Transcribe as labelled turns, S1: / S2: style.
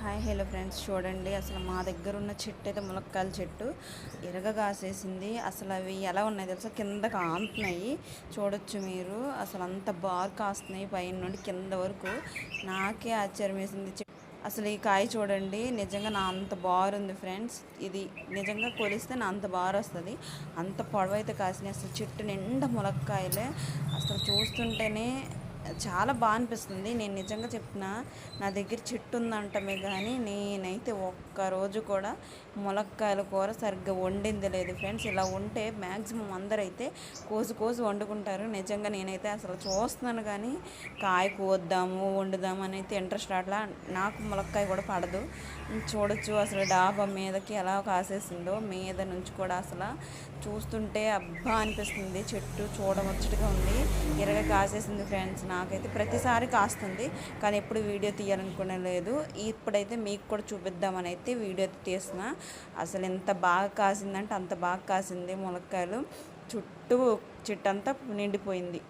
S1: Hi hello friends, చూడండి అసలు మా దగ్గర ఉన్న చెట్టు అయితే ములక్కాయల చెట్టు ఎరగ కాసేసింది. అసలు అవి ఎలా ఉన్నాయి తెలుసా, కింద కాంతున్నాయి. చూడొచ్చు మీరు, అసలు అంత బాగా కాస్తున్నాయి పైన నుండి కింద వరకు. నాకే ఆశ్చర్యం వేసింది. అసలు ఈ కాయ చూడండి, నిజంగా నా అంత బారుంది ఫ్రెండ్స్. ఇది నిజంగా కొలిస్తే నా అంత బారు వస్తుంది. అంత పొడవైతే కాసినాయి. అసలు చెట్టు నిండా ములక్కాయలే. అసలు చూస్తుంటేనే చాలా బాగా అనిపిస్తుంది. నేను నిజంగా చెప్తున్నా, నా దగ్గర చెట్టు ఉందంటమే కానీ నేనైతే ఒక్కరోజు కూడా ములక్కాయల కూర సరిగ్గా వండింది లేదు ఫ్రెండ్స్. ఇలా ఉంటే మ్యాక్సిమం అందరైతే కోసి కోసి వండుకుంటారు. నిజంగా నేనైతే అసలు చూస్తున్నాను కానీ కాయ కోద్దాము వండుదాము అని అయితే ఇంట్రెస్ట్ అట్లా. నాకు ములక్కాయ కూడా పడదు. చూడొచ్చు అసలు డాబా మీదకి ఎలా కాసేసిందో, మీద నుంచి కూడా అసలు చూస్తుంటే అబ్బా అనిపిస్తుంది. చెట్టు చూడముచ్చటగా ఉంది, ఇరగ కాసేసింది ఫ్రెండ్స్. నాకైతే ప్రతిసారి కాస్తుంది కానీ ఎప్పుడు వీడియో తీయాలనుకునే లేదు. ఇప్పుడైతే మీకు కూడా చూపిద్దామని అయితే వీడియో తీస్తున్నా. అసలు ఎంత బాగా కాసిందంటే అంత బాగా కాసింది ములక్కాయలు. చుట్టూ చెట్టు అంతా నిండిపోయింది.